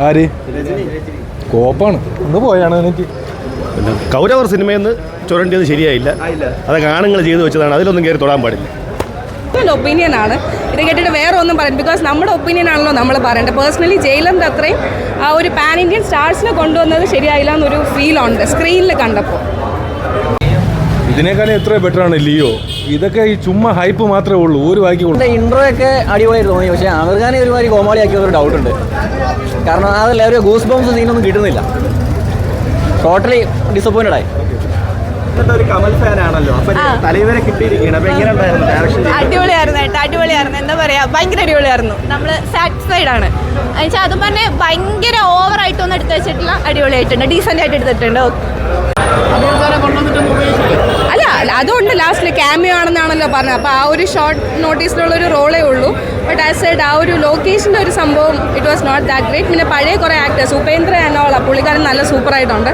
ആര് കോപ്പാണ് ഒന്ന് പോയാണ് എനിക്ക്. കൗരവർ സിനിമയെന്ന് ചുരണ്ടിയത് ശരിയായില്ല. അതൊക്കെ ആണുങ്ങൾ ചെയ്തു വെച്ചതാണ്, അതിലൊന്നും കയറി തൊടാൻ പാടില്ല. ഒപ്പീനിയൻ ആണ് ഇത് കേട്ടിട്ട് വേറെ ഒന്നും പറയും. ബിക്കോസ് നമ്മുടെ ഒപ്പീനിയൻ ആണല്ലോ നമ്മൾ പറയേണ്ടത്. പേഴ്സണലി ജയിലറിൻ്റെ അത്രയും ആ ഒരു പാൻ ഇന്ത്യൻ സ്റ്റാർസിനെ കൊണ്ടുവന്നത് ശരിയായില്ല എന്നൊരു ഫീലുണ്ട് സ്ക്രീനിൽ കണ്ടപ്പോൾ. ഇതിനേക്കാളും എത്ര ബെറ്ററാണ് ലിയോ. ഇതൊക്കെ ഈ ചുമ്മാ ഹൈപ്പ് മാത്രമേ ഉള്ളൂ. ഒരു വാക്കി ഇൻട്രോ ഒക്കെ അടിപൊളിയായിട്ട് തോന്നി. പക്ഷേ ആമിർ ഖാനെ ഒരുമാതിരി കോമാളി ആക്കിയൊരു ഡൗട്ടുണ്ട്. കാരണം അതല്ല ഒരു ഗൂസ് ബംസ് സീനൊന്നും കിട്ടുന്നില്ല. ടോട്ടലി ഡിസപ്പോയിന്റഡ് ആയി. അടിപൊളിയായിരുന്നു കേട്ടോ, അടിപൊളിയായിരുന്നു. എന്താ പറയാ, ഭയങ്കര അടിപൊളിയായിരുന്നു. നമ്മൾ സാറ്റിസ്ഫൈഡ് ആണ്. എന്നുവെച്ചാൽ അതും തന്നെ ഭയങ്കര ഓവറായിട്ടൊന്നും എടുത്ത് വെച്ചിട്ടില്ല, അടിപൊളിയായിട്ടുണ്ട്, ഡീസൻ്റ് ആയിട്ട് എടുത്തിട്ടുണ്ട്. അല്ല അതുകൊണ്ട് ലാസ്റ്റിൽ ക്യാമിയോ ആണെന്നാണല്ലോ പറഞ്ഞത്. അപ്പോൾ ആ ഒരു ഷോർട്ട് നോട്ടീസിലുള്ളൊരു റോളേ ഉള്ളൂ. ബട്ട് ആസ് സൈഡ് ആ ഒരു ലൊക്കേഷൻ്റെ ഒരു സംഭവം it was not that great. പിന്നെ പഴയ കുറേ ആക്ടേഴ്സ് ഉപേന്ദ്ര എന്നോളാം, പുള്ളിക്കാരൻ നല്ല സൂപ്പറായിട്ടുണ്ട്.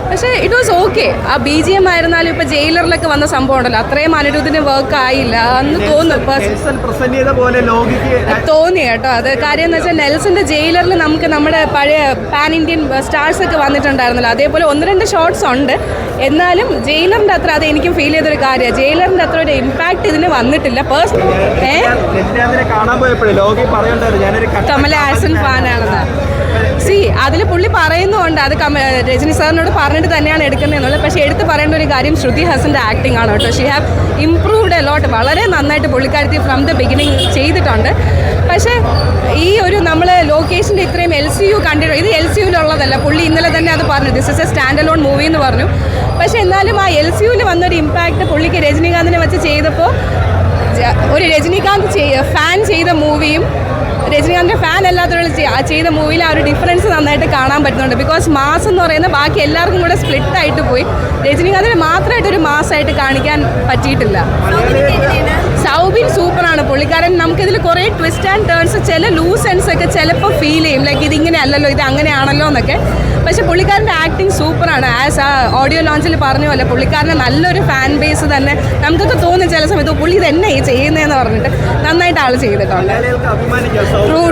പക്ഷേ ഇറ്റ് വാസ് ഓക്കെ. ആ BGM ആയിരുന്നാലും ഇപ്പോൾ ജയിലറിലൊക്കെ വന്ന സംഭവം ഉണ്ടല്ലോ, അത്രയും അനിരുദ്ധിന് വർക്ക് ആയില്ല എന്ന് തോന്നി കേട്ടോ. അത് കാര്യം എന്ന് വെച്ചാൽ നെൽസന്റെ ജയിലറിൽ നമുക്ക് നമ്മുടെ പഴയ പാൻ ഇന്ത്യൻ സ്റ്റാർസ് ഒക്കെ വന്നിട്ടുണ്ടായിരുന്നല്ലോ, അതേപോലെ 1-2 ഷോട്ട്സ് ഉണ്ട്. എന്നാലും ജയിലറിൻ്റെ അത്ര അത് എനിക്കും ഫീൽ ചെയ്തൊരു കാര്യമാണ്. ജയിലറിൻ്റെ അത്ര ഒരു ഇമ്പാക്ട് ഇതിന് വന്നിട്ടില്ല. കമൽ ഹാസൻ ഫാനാണെന്ന് അതിൽ പുള്ളി പറയുന്നുണ്ട്. അത് രജനി സാറിനോട് പറഞ്ഞിട്ട് തന്നെയാണ് എടുക്കുന്നതെന്നുള്ളത്. പക്ഷേ എടുത്ത് പറയേണ്ട ഒരു കാര്യം ശ്രുതി ഹാസൻ്റെ ആക്ടിംഗ് ആണ് കേട്ടോ. She have improved a lot. വളരെ നന്നായിട്ട് പുള്ളിക്കാരത്തി ഫ്രം ദ ബിഗിനിങ് ചെയ്തിട്ടുണ്ട്. പക്ഷേ ഈ ഒരു നമ്മൾ ലൊക്കേഷൻ്റെ ഇത്രയും LCU കണ്ടിട്ട്, ഇത് LCUവിലുള്ളതല്ല. പുള്ളി ഇന്നലെ തന്നെ അത് പറഞ്ഞു, this is A stand alone movie എന്ന് പറഞ്ഞു. പക്ഷേ എന്നാലും ആ LCUവിൽ വന്നൊരു ഇമ്പാക്റ്റ് പുള്ളിക്ക് രജനീകാന്തിനെ വെച്ച് ചെയ്തപ്പോൾ, ഒരു രജനീകാന്ത് ഫാൻ ചെയ്ത മൂവിയും രജനീകാന്തിൻ്റെ ഫാൻ അല്ലാത്തവർ ചെയ്ത മൂവിയിൽ ആ ഒരു ഡിഫറൻസ് നന്നായിട്ട് കാണാൻ പറ്റുന്നുണ്ട്. ബിക്കോസ് മാസ് എന്ന് പറയുന്നത് ബാക്കി എല്ലാവർക്കും കൂടെ സ്പ്ലിറ്റ് ആയിട്ട് പോയി. രജനീകാന്തിന് മാത്രമായിട്ടൊരു മാസമായിട്ട് കാണിക്കാൻ പറ്റിയിട്ടില്ല. സൗബിൻ സൂപ്പറാണ് പുള്ളിക്കാരൻ. നമുക്കിതിൽ കുറേ ട്വിസ്റ്റ് ആൻഡ് ടേൺസ്, ചില ലൂസ് എൻഡ്സ് ഒക്കെ ചിലപ്പോൾ ഫീൽ ചെയ്യും, ലൈക്ക് ഇതിങ്ങനെ അല്ലല്ലോ, ഇത് അങ്ങനെയാണല്ലോ എന്നൊക്കെ. പക്ഷെ പുള്ളിക്കാരൻ്റെ ആക്ടിങ് സൂപ്പറാണ്. ആസ് ആ ഓഡിയോ ലോഞ്ചിൽ പറഞ്ഞ പോലെ പുള്ളിക്കാരന് നല്ലൊരു ഫാൻ ബേസ് തന്നെ നമുക്കൊക്കെ തോന്നും ചില സമയത്ത്, പുള്ളി ഇതെന്നെ ചെയ്യുന്നതെന്ന് പറഞ്ഞിട്ട് നന്നായിട്ട് ആൾ ചെയ്തിട്ടുണ്ട്.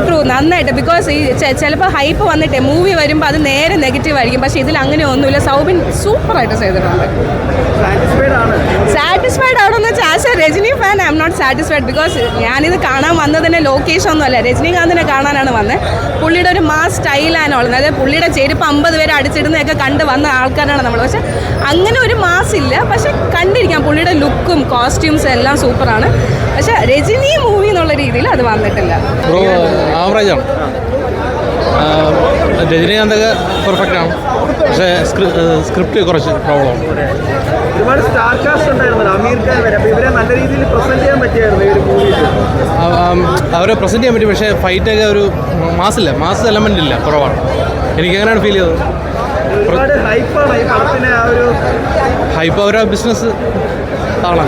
ട്രൂ നന്നായിട്ട്. ബിക്കോസ് ഈ ചിലപ്പോൾ ഹൈപ്പ് വന്നിട്ട് മൂവി വരുമ്പോൾ അത് നേരെ നെഗറ്റീവ് ആയിരിക്കും. പക്ഷേ ഇതിൽ അങ്ങനെ ഒന്നുമില്ല. സൗബിൻ സൂപ്പറായിട്ട് ചെയ്തിട്ടുണ്ട്. സാറ്റിസ്ഫൈഡ് ആണോന്ന് വെച്ചാൽ as a Rajini fan I am not satisfied. Because ഞാനിത് കാണാൻ വന്നതിൻ്റെ ലൊക്കേഷൻ ഒന്നുമല്ല, രജനീകാന്തിനെ കാണാനാണ് വന്നത്. പുള്ളിയുടെ ഒരു മാസ് സ്റ്റൈലാണ് ഉള്ളത്. അതായത് പുള്ളിയുടെ ചെരുപ്പ് 50 പേര് അടിച്ചിടുന്നതൊക്കെ കണ്ട് വന്ന ആൾക്കാരാണ് നമ്മൾ. പക്ഷെ അങ്ങനെ ഒരു മാസ് ഇല്ല. പക്ഷെ കണ്ടിരിക്കാം, പുള്ളിയുടെ ലുക്കും കോസ്റ്റ്യൂംസും എല്ലാം സൂപ്പറാണ്. പക്ഷെ രജനി മൂവി എന്നുള്ള രീതിയിൽ അത് വന്നിട്ടില്ല. ആവറേജാണ്. രജനീകാന്തൊക്കെ പെർഫെക്റ്റ് ആണ്. പക്ഷേ സ്ക്രിപ്റ്റ് കുറച്ച് പ്രോബ്ലമാണ്. ഒരുപാട് സ്റ്റാർ കാസ്റ്റ് ഉണ്ടായിരുന്നല്ലോ, അമീർ ഖാൻ വരെ. അപ്പോൾ ഇവരെ നല്ല രീതിയിൽ പ്രസന്റ് ചെയ്യാൻ പറ്റിയായിരുന്നു ഈ ഒരു മൂവിയിൽ. അവരെ പ്രസന്റ് ചെയ്യാൻ പറ്റി. പക്ഷേ ഫൈറ്റൊക്കെ ഒരു മാസ് എലമെന്റ് ഇല്ല, കുറവാണ്. എനിക്ക് അങ്ങനെയാണ് ഫീൽ ചെയ്തത്. ഒരുപാട് ഹൈപ്പാണ് ഈ പടത്തിന്. ആ ഒരു ഹൈപ്പ് അവരുടെ ബിസിനസ് ആണ്.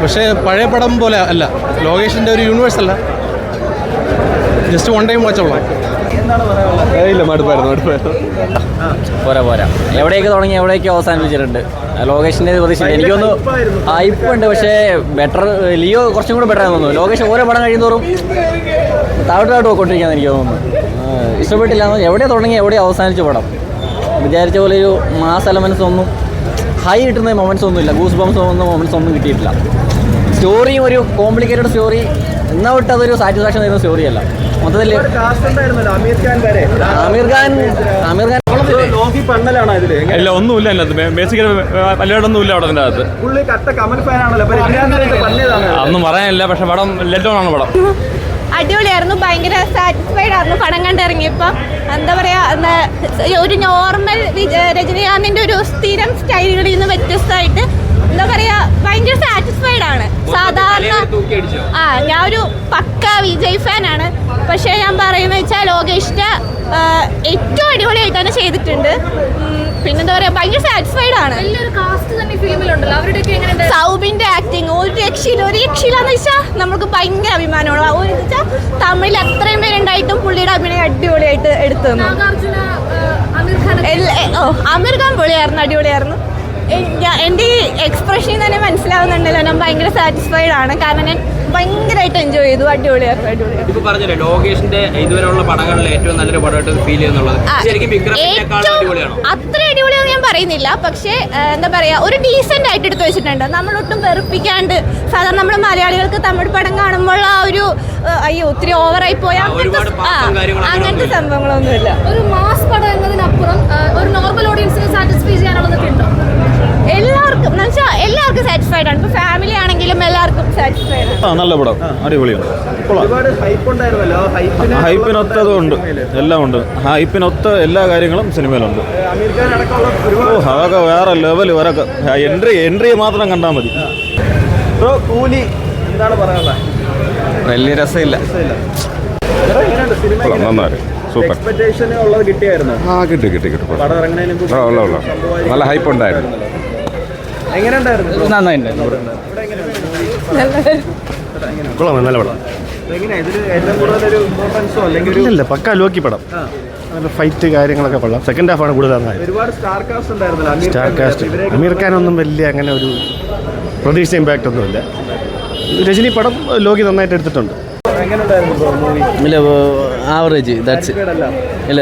പക്ഷേ പഴയ പടം പോലെ അല്ല, ലോകേഷിൻ്റെ ഒരു യൂണിവേഴ്സ് അല്ല, ജസ്റ്റ് വൺ ടൈം വാച്ചുള്ള. ഇല്ല, മടുപ്പായിരുന്നു. പോരാ എവിടെയൊക്കെ തുടങ്ങി എവിടെയൊക്കെ അവസാനിപ്പിച്ചിട്ടുണ്ട്. ലോകേഷിൻ്റെ പ്രതീക്ഷ എനിക്കൊന്ന് ഹൈപ്പ് ഉണ്ട്. പക്ഷേ ബെറ്റർ ലിയോ കുറച്ചും കൂടെ ബെറ്റർ ആണെന്ന് തോന്നുന്നു. ലോകേഷ് ഓരോ പടം കഴിയുന്നതോറും താഴോട്ട് പോയിക്കൊണ്ടിരിക്കുകയെന്ന് എനിക്ക് തോന്നുന്നു. ഇഷ്ടപ്പെട്ടില്ല. എവിടെ തുടങ്ങി എവിടെ അവസാനിച്ച പടം. വിചാരിച്ച പോലെ ഒരു മാസ് എലമെൻസ് ഒന്നും, ഹൈ കിട്ടുന്ന മൊമെൻറ്റ്സ് ഒന്നുമില്ല. ഗൂസ് ബംസ് തോന്നുന്ന മൊമെൻറ്റ്സ് ഒന്നും കിട്ടിയിട്ടില്ല. സ്റ്റോറിയും ഒരു കോംപ്ലിക്കേറ്റഡ് സ്റ്റോറി എന്നാൽ വിട്ട് അതൊരു സാറ്റിസ്ഫാക്ഷൻ തരുന്ന സ്റ്റോറിയല്ല. മൊത്തത്തിൽ ആമിർ ഖാൻ ഇല്ല, ഒന്നുമില്ല അതിനകത്ത്. ബേസിക്കലി വല്ലതൊന്നുമില്ല അവിടെ അതിൻ്റെ അകത്ത്. ഒന്നും പറയാനില്ല. പക്ഷെ പടം ലെറ്റോണാണ് പടം. അടിപൊളിയായിരുന്നു, ഭയങ്കര സാറ്റിസ്ഫൈഡ് ആയിരുന്നു പടം കണ്ടിറങ്ങിയപ്പോൾ. എന്താ പറയുക, ഒരു നോർമൽ രജനീകാന്തിൻ്റെ ഒരു സ്ഥിരം സ്റ്റൈലുകളിൽ നിന്ന് വ്യത്യസ്തമായിട്ട് എന്താ പറയുക, ഭയങ്കര സാറ്റിസ്ഫൈഡ് ആണ്. സാധാരണ ഞാൻ ഒരു പക്ക വിജയ് ഫാനാണ്. പക്ഷേ ഞാൻ പറയുന്നത് വെച്ചാൽ ലോകേഷിൻ്റെ ഏറ്റവും അടിപൊളിയായിട്ടാണ് ചെയ്തിട്ടുണ്ട്. പിന്നെന്താ പറയുക, ഭയങ്കര സാറ്റിസ്ഫൈഡ് ആണ്. സൗബിൻ്റെ ആക്ടിങ് ഒരു രക്ഷയിലാന്ന് വെച്ചാൽ നമുക്ക് ഭയങ്കര അഭിമാനമാണ്. ഒരു വെച്ചാൽ തമിഴിൽ അത്രയും പേരുണ്ടായിട്ടും പുള്ളിയുടെ അഭിനയം അടിപൊളിയായിട്ട് എടുത്തു തന്നു. ആമിർ ഖാൻ പൊളിയായിരുന്നു, അടിപൊളിയായിരുന്നു. എൻ്റെ ഈ എക്സ്പ്രഷൻ തന്നെ മനസ്സിലാവുന്നുണ്ടല്ലോ, ഞാൻ ഭയങ്കര സാറ്റിസ്ഫൈഡ് ആണ്. കാരണം ഞാൻ ഭയങ്കരമായിട്ട് എൻജോയ് ചെയ്തു. അടിപൊളിയായിരുന്നു. ഇപ്പൊ പറഞ്ഞല്ലോ ലോകേഷിന്റെ ഇതുവരെയുള്ള പടങ്ങളിൽ ഏറ്റവും നല്ലൊരു പടമായിട്ട് ഫീൽ ചെയ്യുന്നുള്ളത് ശരിക്കും വിക്രമിനേക്കാളും അടിപൊളിയാണോ? അത്ര അടിപൊളിയാണെന്ന് ഞാൻ പറയുന്നില്ല, പക്ഷേ എന്താ പറയാ, ഒരു ഡീസെന്റ് ആയിട്ട് എടുത്തു വെച്ചിട്ടുണ്ട്. നമ്മളൊട്ടും വെറുപ്പിക്കാണ്ട്, സാധാരണ നമ്മുടെ മലയാളികൾക്ക് തമിഴ് പടം കാണുമ്പോൾ ആ ഒരു അയ്യോ ഒത്തിരി ഓവറായി പോയാൽ അങ്ങനത്തെ സംഭവങ്ങളൊന്നുമില്ല. ഒരു മാസ് പടം എന്നതിനപ്പുറം ഒരു നോർമൽ ഓഡിയൻസിനെ സാറ്റിസ്ഫൈ ചെയ്യാനുള്ളതൊക്കെ ഉണ്ടോ? എല്ലാവർക്കും എന്ന് വെച്ചാൽ എല്ലാവർക്കും സാറ്റിസ്ഫൈഡ് ആണ്. ഇപ്പൊ ഫാമിലി ആണെങ്കിലും എല്ലാവർക്കും സാറ്റിസ്ഫൈഡ് ആണ്. നല്ല പടം, അടിപൊളിയാണ്. ഹൈപ്പിനൊത്തതുണ്ട്, എല്ലാം ഉണ്ട്. ഹൈപ്പിനൊത്ത എല്ലാ കാര്യങ്ങളും സിനിമയിലുണ്ട്. അതൊക്കെ വേറെ ലെവൽ വരെ എൻട്രി മാത്രം കണ്ടാൽ മതി. കൂലി എന്താണ് പറയാനുള്ളത്? വലിയ രസമില്ല. നന്നായി, സൂപ്പർ. എക്സ്പെക്ടേഷൻ ഉള്ളത് കിട്ടിയായിരുന്നു. കിട്ടി പടം ഇറങ്ങുന്നതിന് നല്ല ഹൈപ്പ് ഉണ്ടായിരുന്നു. എങ്ങനെയുണ്ടായിരുന്നു? കൊള്ളാം, നല്ല പടം. എങ്ങനെയാ ഇതിൽ ഏറ്റവും കൂടുതലൊരു ഇമ്പോർട്ടൻസോ അല്ലെങ്കിൽ ഇല്ല, പക്ക ലോക്കി പടം. നല്ല ഫൈറ്റ് കാര്യങ്ങളൊക്കെ കൊള്ളാം. സെക്കൻഡ് ഹാഫാണ് കൂടുതൽ നന്നായത്. ഒരുപാട് സ്റ്റാർ കാസ്റ്റ് ഉണ്ടായിരുന്നല്ലോ. സ്റ്റാർ കാസ്റ്റ് അമീർ ഖാനൊന്നും വലിയ അങ്ങനെ ഒരു പ്രതീക്ഷ ഇമ്പാക്റ്റ് ഒന്നുമില്ല. രജനി പടം ലോകി നന്നായിട്ട് എടുത്തിട്ടുണ്ട്. എങ്ങനെയുണ്ടായിരുന്നു മൂവി? ഇല്ല, ആവറേജ്. ദാറ്റ്സ് ഇല്ല,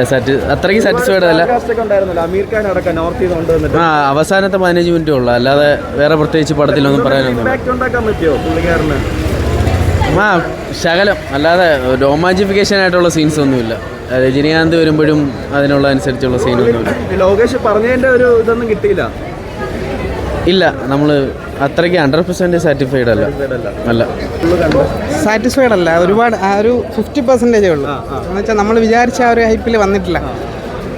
അത്രയ്ക്ക് സാറ്റിസ്ഫൈഡ് അല്ല. അമീർ ഖാൻ അടക്കം നോർത്ത് ചെയ്ത് കൊണ്ടുവന്നിട്ട് അവസാനത്തെ 15 മിനിറ്റേ ഉള്ളൂ, അല്ലാതെ വേറെ പ്രത്യേകിച്ച് പടത്തിലൊന്നും പറയാനൊന്നും. ഇമ്പാക്ട് ഉണ്ടാക്കാൻ പറ്റുമോ പുള്ളിക്കാരന്? ശകലം, അല്ലാതെ രോമാഞ്ചിഫിക്കേഷൻ ആയിട്ടുള്ള സീൻസ് ഒന്നുമില്ല. രജനീകാന്ത് വരുമ്പോഴും അതിനുള്ള അനുസരിച്ചുള്ള സീനൊന്നുമില്ല. ലോകേഷ് പറഞ്ഞതിന്റെ ഒരു ഇതൊന്നും കിട്ടിയില്ല. ഇല്ല, നമ്മൾ അത്രയ്ക്ക് 100% സാറ്റിസ്ഫൈഡ് അല്ല. സാറ്റിസ്ഫൈഡ് അല്ല, ഒരുപാട് ആ ഒരു 50% ഉള്ളൂ. എന്ന് വെച്ചാൽ നമ്മൾ വിചാരിച്ച ആ ഒരു ഹൈപ്പിൽ വന്നിട്ടില്ല.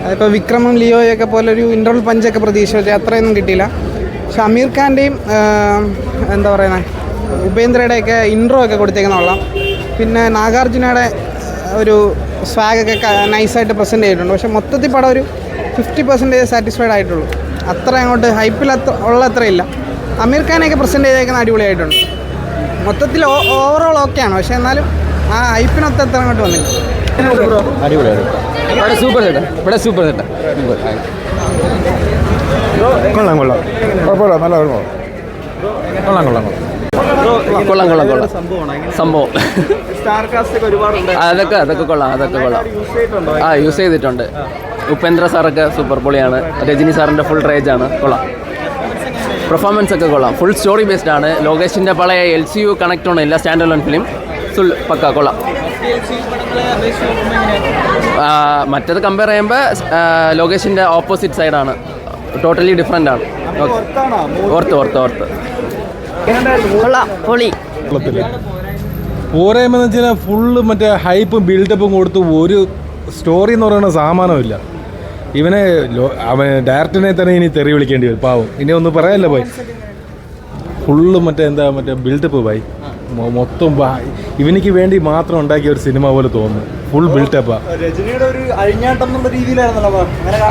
അതിപ്പോൾ വിക്രമും ലിയോയൊക്കെ പോലെ ഒരു ഇൻ്റർവൽ പഞ്ചൊക്കെ പ്രതീക്ഷിച്ചു, അത്രയൊന്നും കിട്ടിയില്ല. പക്ഷെ അമീർ ഖാൻ്റെയും എന്താ പറയുന്നത്, ഉപേന്ദ്രയുടെയൊക്കെ ഇൻട്രോ ഒക്കെ കൊടുത്തേക്കുന്ന കൊള്ളാം. പിന്നെ നാഗാർജുനയുടെ ഒരു സ്വാഗൊക്കെ നൈസായിട്ട് പ്രസൻറ്റ് ചെയ്തിട്ടുണ്ട്. പക്ഷെ മൊത്തത്തിൽ പടം ഒരു 50% സാറ്റിസ്ഫൈഡ് ആയിട്ടുള്ളൂ. അത്ര അങ്ങോട്ട് ഹൈപ്പിൽ ഉള്ള അത്രയില്ല. അമീർ ഖാനെയൊക്കെ പ്രസൻറ്റ് ചെയ്തേക്കുന്ന അടിപൊളിയായിട്ടുണ്ട്. മൊത്തത്തിൽ ഓവറോൾ ഓക്കെയാണ്, പക്ഷെ എന്നാലും ആ ഹൈപ്പിനൊത്ത അത്ര അങ്ങോട്ട് വന്നില്ല. സംഭവം സ്റ്റാർ കാസ്റ്റ് ഒക്കെ ഒരുപാട് അതൊക്കെ കൊള്ളാം. യൂസ് ചെയ്തിട്ടുണ്ട്. ഉപേന്ദ്ര സാറൊക്കെ സൂപ്പർ പൊളിയാണ്. രജനി സാറിൻ്റെ ഫുൾ റേജാണ്, കൊള്ളാം. പെർഫോമൻസ് ഒക്കെ കൊള്ളാം. ഫുൾ സ്റ്റോറി ബേസ്ഡ് ആണ്. ലോകേഷിൻ്റെ പഴയ LCU കണക്ട് ഒന്നും ഇല്ല, സ്റ്റാൻഡ് അലോൺ ഫിലിം. ഫുൾ പക്ക കൊള്ളാം. മറ്റത് കമ്പയർ ചെയ്യുമ്പോൾ ലോകേഷിൻ്റെ ഓപ്പോസിറ്റ് സൈഡാണ്, ടോട്ടലി ഡിഫറെൻ്റ് ആണ്. ഓർത്ത് കൊള്ളാം, പൊളി. പോരായ്മ എന്ന് വെച്ചാൽ ഫുള്ള് മറ്റേ ഹൈപ്പും ബിൽഡപ്പും കൊടുത്ത് ഒരു സ്റ്റോറി എന്ന് പറയുന്ന സാമാനമില്ല. അവന് ഡയറക്ടറിനെ തന്നെ ഇനി തെറി വിളിക്കേണ്ടി വരും, പാവം. ഇനി ഒന്നും പറയാനല്ല പോയി. ഫുള്ള് മറ്റേ ബിൽഡപ്പ് പോയി. മൊത്തം ഇവനിക്ക് വേണ്ടി മാത്രം ഉണ്ടാക്കിയ ഒരു സിനിമ പോലെ തോന്നുന്നു. ഫുൾ ബിൽഡപ്പാ.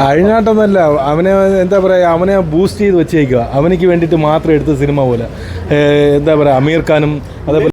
അഴിഞ്ഞാട്ടൊന്നല്ല, അവനെ എന്താ പറയുക, അവനെ ബൂസ്റ്റ് ചെയ്ത് വെച്ചേക്കുക. അവനിക്ക് വേണ്ടിയിട്ട് മാത്രം എടുത്ത സിനിമ പോലെ. എന്താ പറയുക, അമീർ ഖാനും അതേപോലെ